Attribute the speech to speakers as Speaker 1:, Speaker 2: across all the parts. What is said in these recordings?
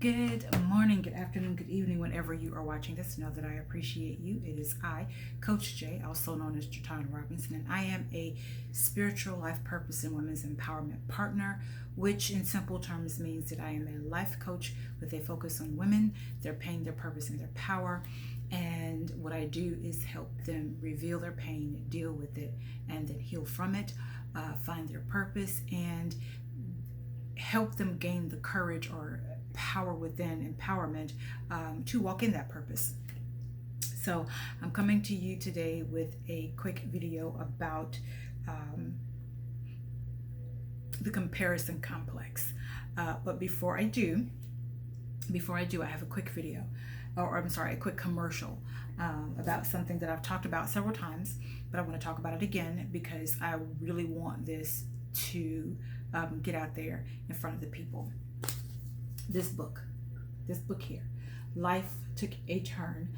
Speaker 1: Good morning, good afternoon, good evening, whenever you are watching this. Know that I appreciate you. It is I, Coach J, also known as Juaitan Robinson, and I am a spiritual life purpose and women's empowerment partner, which in simple terms means that I am a life coach with a focus on women, their pain, their purpose, and their power. And what I do is help them reveal their pain, deal with it, and then heal from it, find their purpose, and help them gain the courage or power within empowerment to walk in that purpose. So I'm coming to you today with a quick video about the comparison complex. But before I do, I have a quick video, or I'm sorry, a quick commercial about something that I've talked about several times, but I want to talk about it again because I really want this to get out there in front of the people. This book here, Life Took a Turn.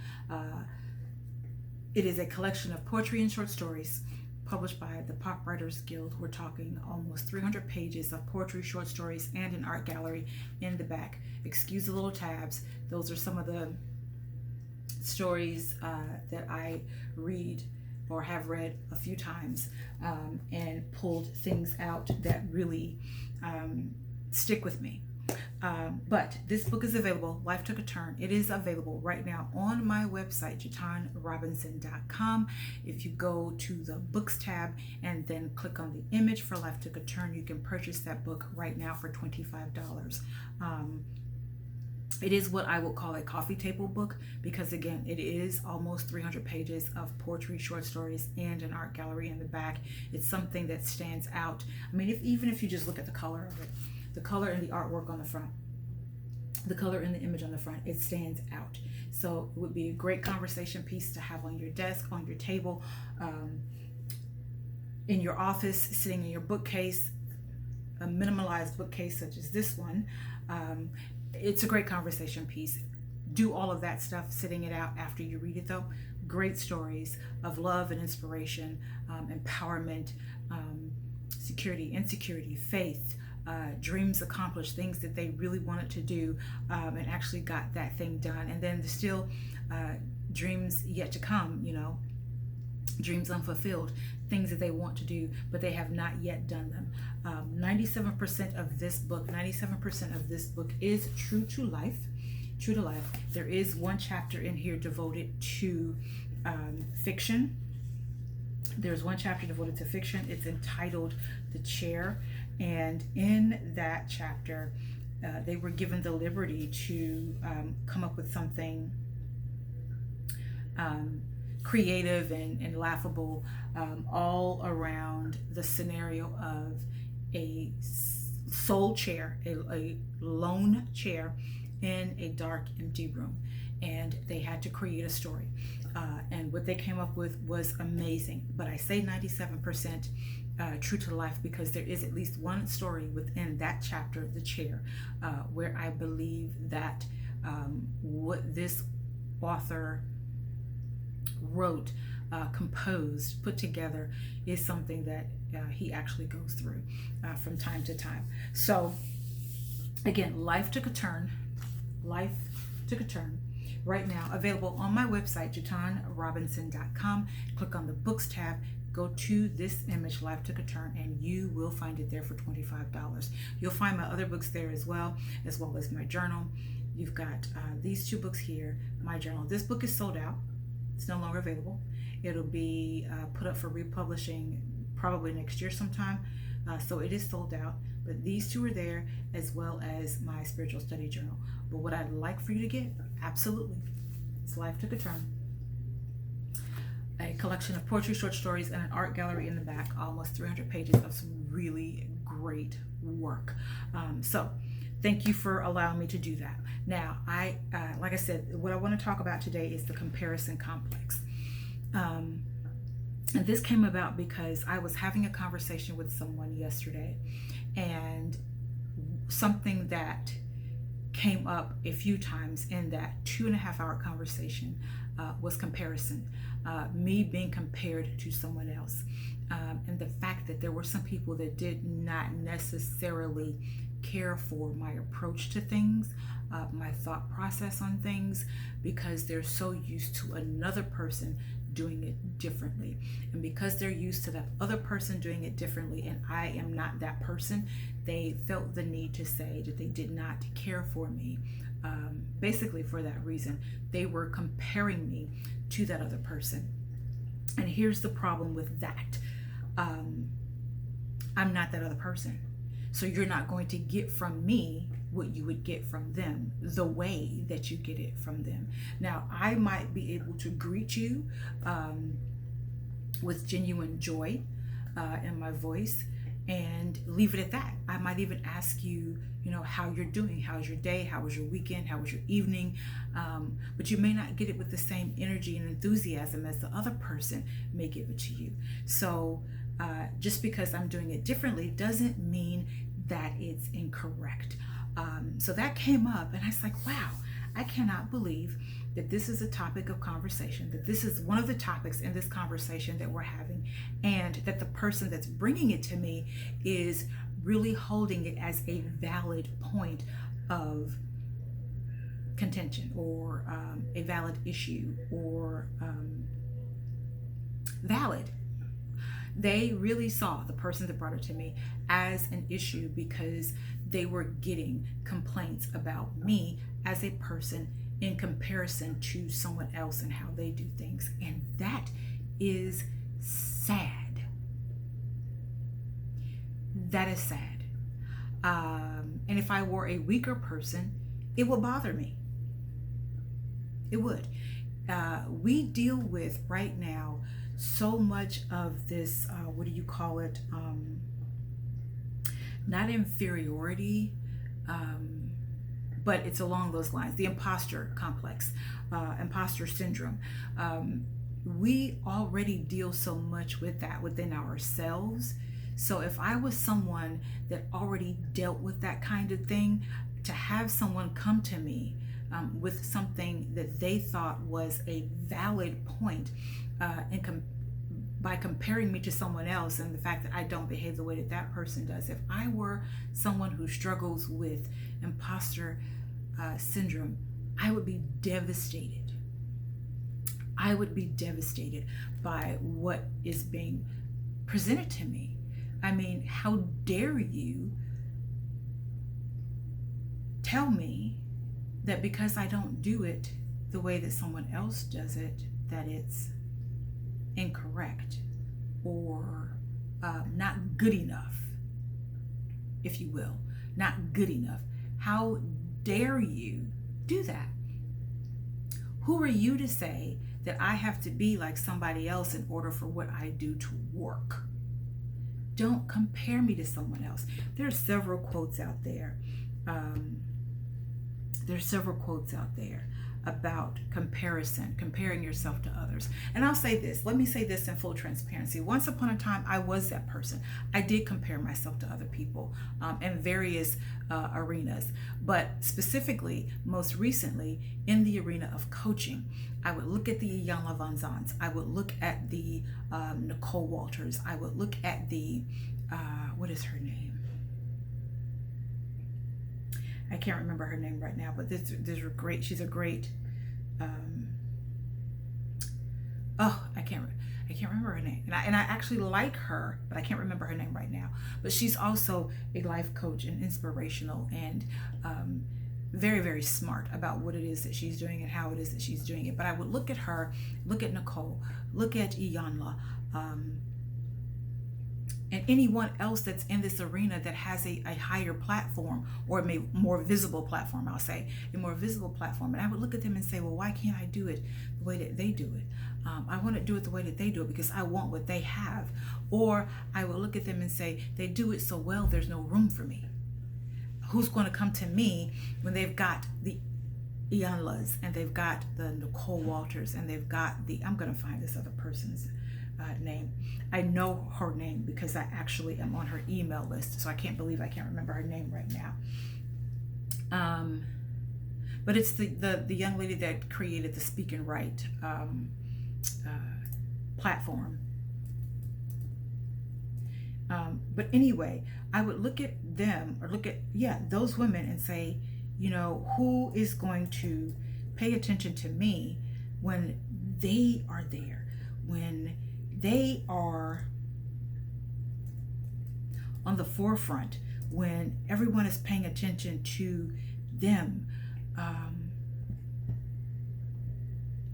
Speaker 1: It is a collection of poetry and short stories published by the Pop Writers Guild. We're talking almost 300 pages of poetry, short stories, and an art gallery in the back. Excuse the little tabs. Those are some of the stories that I read or have read a few times and pulled things out that really stick with me. But this book is available. Life Took a Turn. It is available right now on my website, JuaitanRobinson.com. If you go to the books tab and then click on the image for Life Took a Turn, you can purchase that book right now for $25. It is what I would call a coffee table book because, again, it is almost 300 pages of poetry, short stories, and an art gallery in the back. It's something that stands out. I mean, even if you just look at the color of it, the color and the artwork on the front, the color and the image on the front, it stands out. So it would be a great conversation piece to have on your desk, on your table, in your office, sitting in your bookcase, a minimalized bookcase such as this one. It's a great conversation piece. Do all of that stuff, sitting it out after you read it though. Great stories of love and inspiration, empowerment, security, insecurity, faith, dreams accomplished, things that they really wanted to do and actually got that thing done. And then there's still dreams yet to come, dreams unfulfilled, things that they want to do, but they have not yet done them. 97% of this book is true to life. There is one chapter in here devoted to fiction. There's one chapter devoted to fiction. It's entitled The Chair. And in that chapter, they were given the liberty to come up with something creative and laughable all around the scenario of a sole chair, a lone chair in a dark, empty room. And they had to create a story. And what they came up with was amazing. But I say 97% true to life because there is at least one story within that chapter, The Chair, where I believe that what this author wrote, composed, put together is something that he actually goes through from time to time. So again, Life Took a Turn. Life Took a Turn. Right now, available on my website, JuaitanRobinson.com. Click on the books tab, go to this image, Life Took a Turn, and you will find it there for $25. You'll find my other books there as well as my journal. You've got these two books here, my journal. This book is sold out. It's no longer available. It'll be put up for republishing probably next year sometime. So it is sold out. But these two are there, as well as my spiritual study journal. But what I'd like for you to get, absolutely, it's Life Took a Turn. A collection of poetry, short stories, and an art gallery in the back. Almost 300 pages of some really great work. So thank you for allowing me to do that. Now, like I said, what I want to talk about today is the comparison complex. And this came about because I was having a conversation with someone yesterday, and something that came up a few times in that 2.5-hour conversation was comparison. Me being compared to someone else. And the fact that there were some people that did not necessarily care for my approach to things, my thought process on things, because they're so used to another person doing it differently. And because they're used to that other person doing it differently, and I am not that person, they felt the need to say that they did not care for me. Basically for that reason, they were comparing me to that other person. And here's the problem with that. I'm not that other person. So you're not going to get from me what you would get from them, the way that you get it from them. Now, I might be able to greet you with genuine joy in my voice and leave it at that. I might even ask you, how you're doing. How's your day? How was your weekend? How was your evening? But you may not get it with the same energy and enthusiasm as the other person may give it to you. So just because I'm doing it differently doesn't mean that it's incorrect. So that came up, and I was like, wow, I cannot believe that this is a topic of conversation, that this is one of the topics in this conversation that we're having, and that the person that's bringing it to me is really holding it as a valid point of contention, or a valid issue, or valid. They really saw the person that brought it to me as an issue because they were getting complaints about me as a person in comparison to someone else and how they do things. And that is sad. That is sad. And if I were a weaker person, it would bother me. It would. We deal with right now so much of this, what do you call it? Not inferiority, but it's along those lines. The imposter complex, imposter syndrome. We already deal so much with that within ourselves. So if I was someone that already dealt with that kind of thing, to have someone come to me with something that they thought was a valid point, by comparing me to someone else, and the fact that I don't behave the way that that person does. If I were someone who struggles with imposter syndrome, I would be devastated. I would be devastated by what is being presented to me. I mean, how dare you tell me that because I don't do it the way that someone else does it, that it's incorrect or not good enough, if you will. Not good enough. How dare you do that? Who are you to say that I have to be like somebody else in order for what I do to work? Don't compare me to someone else. There are several quotes out there. About comparison, comparing yourself to others. And I'll say this, let me say this in full transparency. Once upon a time, I was that person. I did compare myself to other people in various arenas, but specifically, most recently, in the arena of coaching, I would look at the Iyanla Vanzants. I would look at the Nicole Walters. I would look at the, what is her name? I can't remember her name right now, but this is great. She's a great. I can't remember her name, and I actually like her, but I can't remember her name right now. But she's also a life coach and inspirational, and very, very smart about what it is that she's doing and how it is that she's doing it. But I would look at her, look at Nicole, look at Iyanla, and anyone else that's in this arena that has a higher platform, or a more visible platform, I'll say, a more visible platform. And I would look at them and say, well, why can't I do it the way that they do it? I want to do it the way that they do it because I want what they have. Or I will look at them and say, they do it so well, there's no room for me. Who's going to come to me when they've got the Iyanlas, and they've got the Nicole Walters, and they've got the, I'm going to find this other person's name. I know her name because I actually am on her email list, so I can't believe I can't remember her name right now. But it's the young lady that created the Speak and Write platform. But anyway, I would look at them or look at, yeah, those women and say, who is going to pay attention to me when they are there, when they are on the forefront, when everyone is paying attention to them.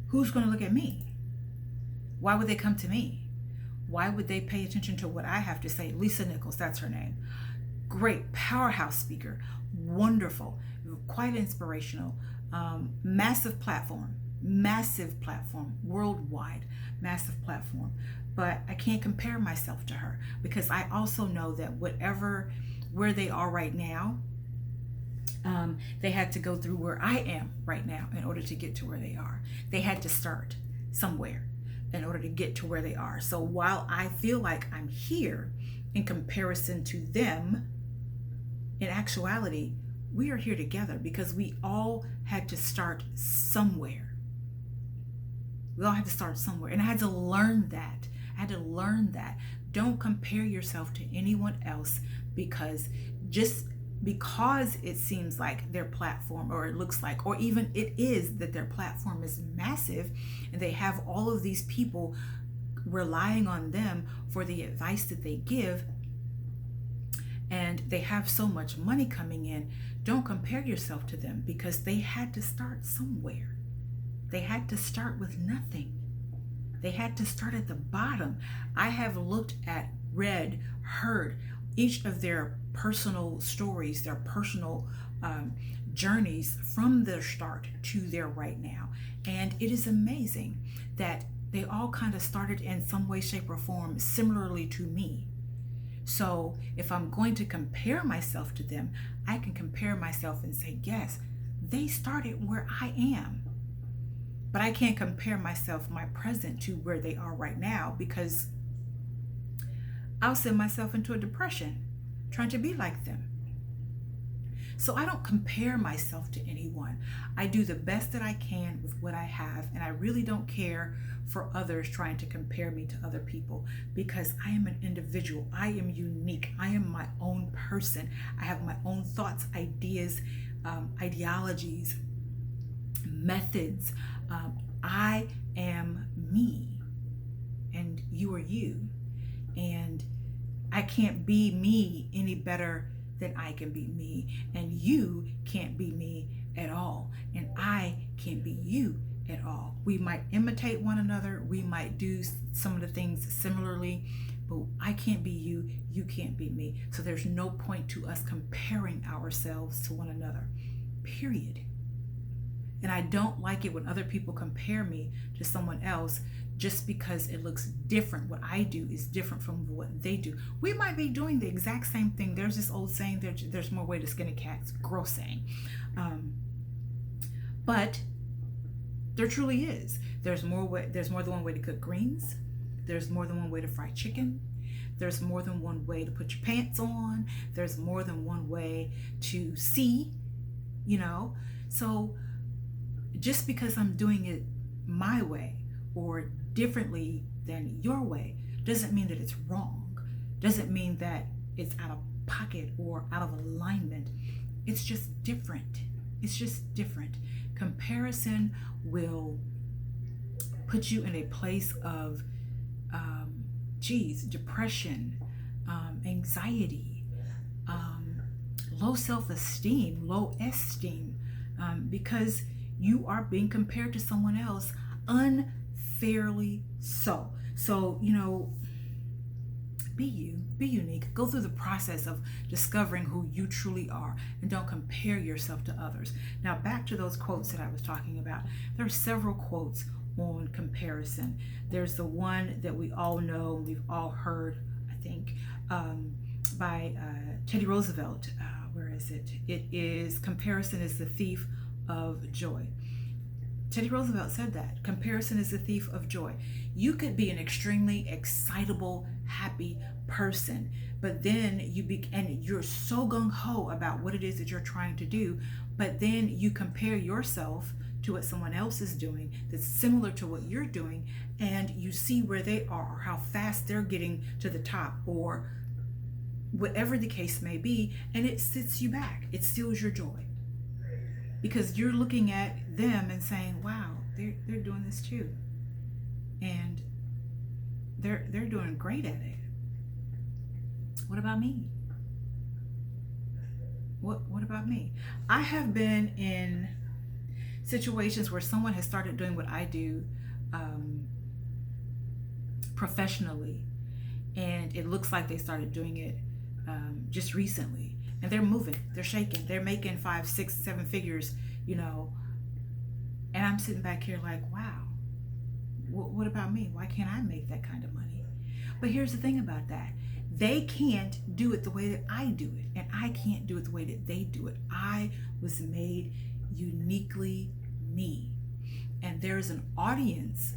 Speaker 1: Who's going to look at me? Why would they come to me? Why would they pay attention to what I have to say? Lisa Nichols, that's her name. Great powerhouse speaker, wonderful, quite inspirational, massive platform, worldwide, massive platform. But I can't compare myself to her, because I also know that where they are right now, they had to go through where I am right now in order to get to where they are. They had to start somewhere in order to get to where they are. So while I feel like I'm here in comparison to them, in actuality, we are here together because we all had to start somewhere. We all had to start somewhere. And I had to learn that. Don't compare yourself to anyone else because it seems like their platform, or it looks like, or even it is that their platform is massive and they have all of these people relying on them for the advice that they give, and they have so much money coming in. Don't compare yourself to them because they had to start somewhere. They had to start with nothing. They had to start at the bottom. I have looked at, read, heard each of their personal stories, their personal journeys from their start to their right now. And it is amazing that they all kind of started in some way, shape, or form similarly to me. So if I'm going to compare myself to them, I can compare myself and say, yes, they started where I am. But I can't compare myself, my present, to where they are right now, because I'll send myself into a depression trying to be like them. So I don't compare myself to anyone. I do the best that I can with what I have, and I really don't care for others trying to compare me to other people, because I am an individual. I am unique. I am my own person. I have my own thoughts, ideas, ideologies, methods. I am me, and you are you. And I can't be me any better than I can be me, and you can't be me at all, and I can't be you at all. We might imitate one another, we might do some of the things similarly, but I can't be you, you can't be me. So there's no point to us comparing ourselves to one another, period. And I don't like it when other people compare me to someone else just because it looks different. What I do is different from what they do. We might be doing the exact same thing. There's this old saying, there's more way to skin a cat. It's a gross saying. But there truly is. There's more than one way to cook greens. There's more than one way to fry chicken. There's more than one way to put your pants on. There's more than one way to see, So just because I'm doing it my way or differently than your way doesn't mean that it's wrong. Doesn't mean that it's out of pocket or out of alignment. It's just different. It's just different. Comparison will put you in a place of depression, anxiety, low self-esteem, low esteem, because you are being compared to someone else unfairly so. So, be you, be unique. Go through the process of discovering who you truly are, and don't compare yourself to others. Now, back to those quotes that I was talking about. There are several quotes on comparison. There's the one that we all know, we've all heard, I think, by Teddy Roosevelt. Where is it? It is, comparison is the thief of joy. Teddy Roosevelt said that. Comparison is the thief of joy. You could be an extremely excitable, happy person, but then you're so gung-ho about what it is that you're trying to do, but then you compare yourself to what someone else is doing that's similar to what you're doing, and you see where they are, or how fast they're getting to the top, or whatever the case may be, and it sits you back. It steals your joy because you're looking at them and saying, wow, they're doing this too, and they're doing great at it. What about me? What about me? I have been in situations where someone has started doing what I do professionally, and it looks like they started doing it just recently, and they're moving, they're shaking, they're making 5, 6, 7 figures, and I'm sitting back here like, wow, what about me? Why can't I make that kind of money? But here's the thing about that. They can't do it the way that I do it, and I can't do it the way that they do it. I was made uniquely me, and there's an audience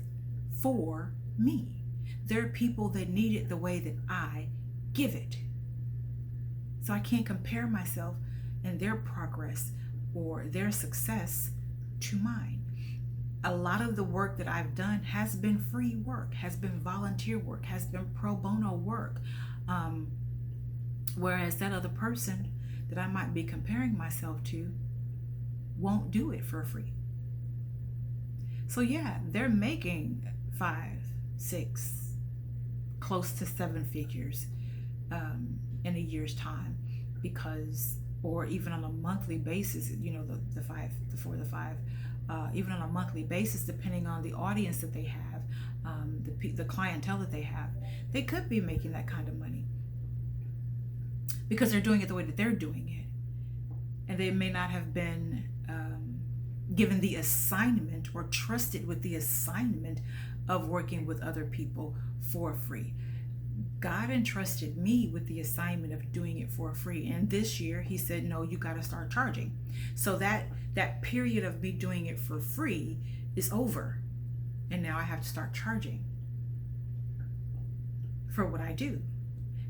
Speaker 1: for me. There are people that need it the way that I give it. So I can't compare myself and their progress or their success to mine. A lot of the work that I've done has been free work, has been volunteer work, has been pro bono work. Whereas that other person that I might be comparing myself to won't do it for free. So yeah, they're making 5, 6, close to 7 figures in a year's time, because, or even on a monthly basis, the 5, the 4, the 5, even on a monthly basis, depending on the audience that they have, the clientele that they have, they could be making that kind of money because they're doing it the way that they're doing it, and they may not have been given the assignment or trusted with the assignment of working with other people for free. God entrusted me with the assignment of doing it for free, and this year he said, no, you got to start charging. So that period of me doing it for free is over, and now I have to start charging for what I do,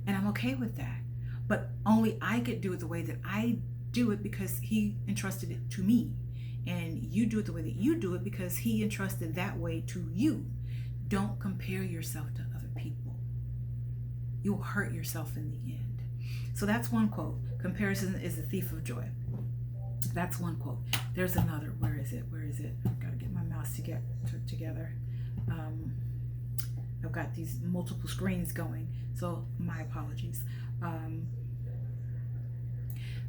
Speaker 1: and I'm okay with that. But only I could do it the way that I do it because he entrusted it to me, and you do it the way that you do it because he entrusted that way to you. Don't compare yourself to other people. You'll hurt yourself in the end. So that's one quote. Comparison is the thief of joy. That's one quote. There's another. Where is it? I've got to get my mouse together. I've got these multiple screens going, so my apologies.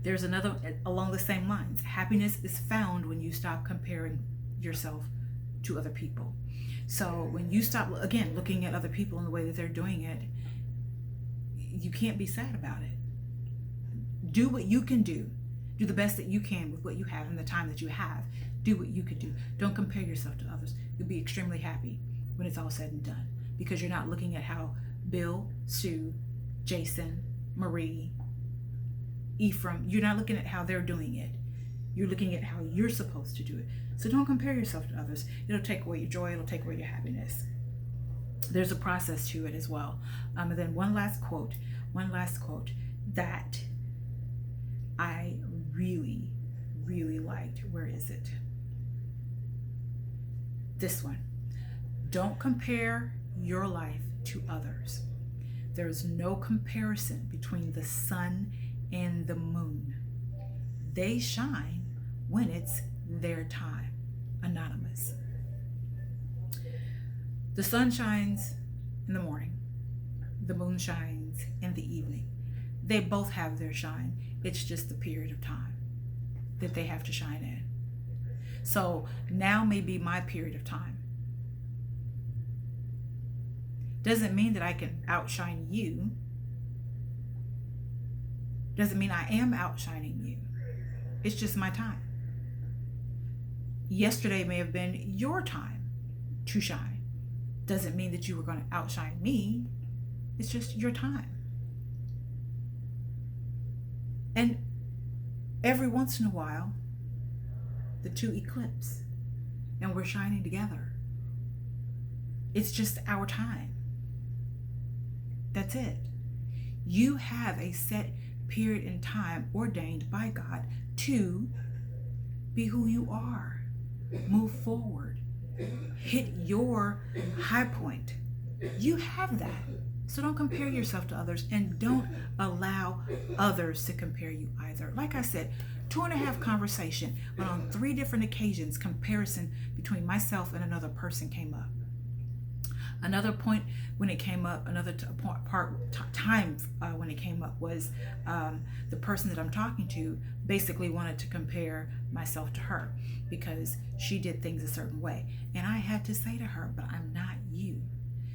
Speaker 1: There's another along the same lines. Happiness is found when you stop comparing yourself to other people. So when you stop, again, looking at other people in the way that they're doing it, you can't be sad about it. Do what you can do. Do the best that you can with what you have and the time that you have. Do what you could do. Don't compare yourself to others. You'll be extremely happy when it's all said and done, because you're not looking at how Bill, Sue, Jason, Marie, Ephraim, you're not looking at how they're doing it. You're looking at how you're supposed to do it. So don't compare yourself to others. It'll take away your joy. It'll take away your happiness. There's a process to it as well. And then one last quote that I really, really liked. Where is it? This one. Don't compare your life to others. There is no comparison between the sun and the moon. They shine when it's their time. Anonymous. The sun shines in the morning. The moon shines in the evening. They both have their shine. It's just the period of time that they have to shine in. So now may be my period of time. Doesn't mean that I can outshine you. Doesn't mean I am outshining you. It's just my time. Yesterday may have been your time to shine. Doesn't mean that you were going to outshine me. It's just your time. And every once in a while, the two eclipse and we're shining together. It's just our time. That's it. You have a set period in time ordained by God to be who you are. Move forward. Hit your high point. You have that. So don't compare yourself to others, and don't allow others to compare you either. Like I said, 2.5 conversation, but on 3 different occasions, comparison between myself and another person came up. Another point when it came up, another time when it came up was the person that I'm talking to basically wanted to compare myself to her because she did things a certain way. And I had to say to her, but I'm not you.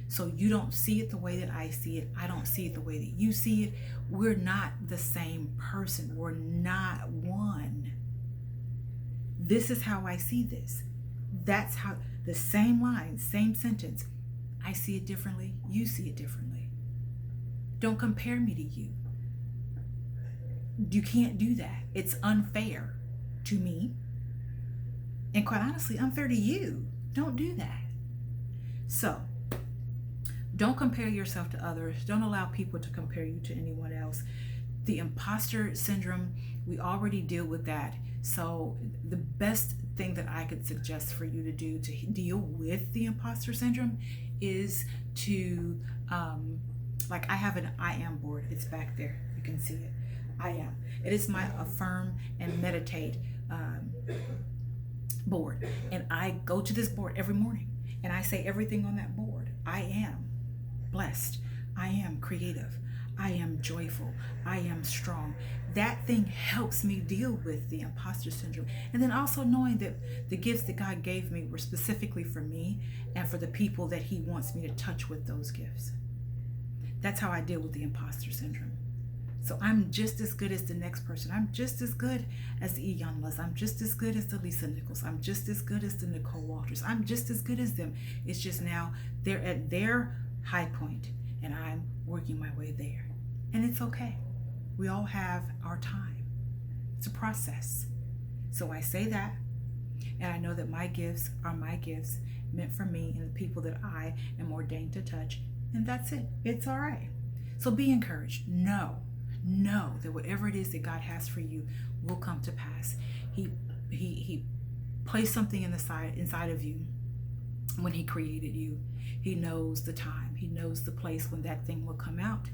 Speaker 1: So you don't see it the way that I see it. I don't see it the way that you see it. We're not the same person. We're not one. This is how I see this. That's how, the same line, same sentence. I see it differently. You see it differently. Don't compare me to you. You can't do that. It's unfair to me. And quite honestly, unfair to you. Don't do that. So, don't compare yourself to others. Don't allow people to compare you to anyone else. The imposter syndrome, we already deal with that. So the best thing that I could suggest for you to do to deal with the imposter syndrome is to, like I have an I am board. It's back there. You can see it. I am. It is my affirm and meditate board. And I go to this board every morning and I say everything on that board. I am blessed. I am creative. I am joyful. I am strong. That thing helps me deal with the imposter syndrome. And then also knowing that the gifts that God gave me were specifically for me and for the people that He wants me to touch with those gifts. That's how I deal with the imposter syndrome. So I'm just as good as the next person. I'm just as good as the Iyanlas. I'm just as good as the Lisa Nichols. I'm just as good as the Nicole Walters. I'm just as good as them. It's just now they're at their high point and I'm working my way there. And it's okay. We all have our time. It's a process. So I say that, and I know that my gifts are my gifts meant for me and the people that I am ordained to touch, and that's it. It's all right. So be encouraged. Know that whatever it is that God has for you will come to pass. He placed something inside of you when He created you. He knows the time. He knows the place when that thing will come out,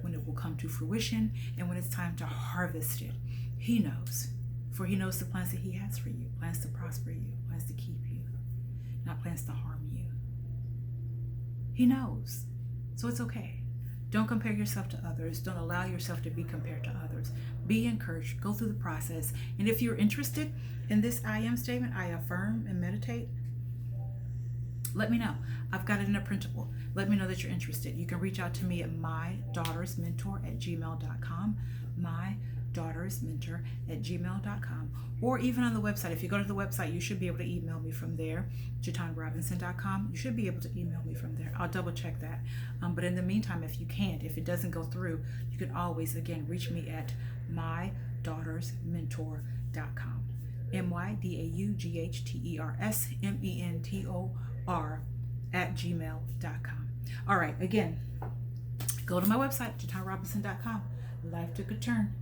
Speaker 1: when it will come to fruition, and when it's time to harvest it. He knows. For He knows the plans that He has for you. Plans to prosper you. Plans to keep you. Not plans to harm you. He knows. So it's okay. Don't compare yourself to others. Don't allow yourself to be compared to others. Be encouraged. Go through the process. And if you're interested in this I am statement, I affirm and meditate, let me know. I've got it in a printable. Let me know that you're interested. You can reach out to me at mydaughtersmentor@gmail.com. mydaughtersmentor@gmail.com. Or even on the website. If you go to the website, you should be able to email me from there. JuaitanRobinson.com. You should be able to email me from there. I'll double check that. But in the meantime, if you can't, if it doesn't go through, you can always, again, reach me at mydaughtersmentor.com. mydaughtersmentor@gmail.com. All right, again, go to my website, JuaitanRobinson.com. Life took a turn.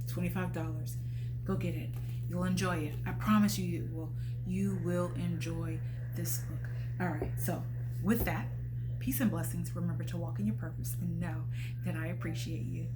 Speaker 1: $25. Go get it. You'll enjoy it. I promise you you will enjoy this book. All right, so with that, peace and blessings. Remember to walk in your purpose and know that I appreciate you.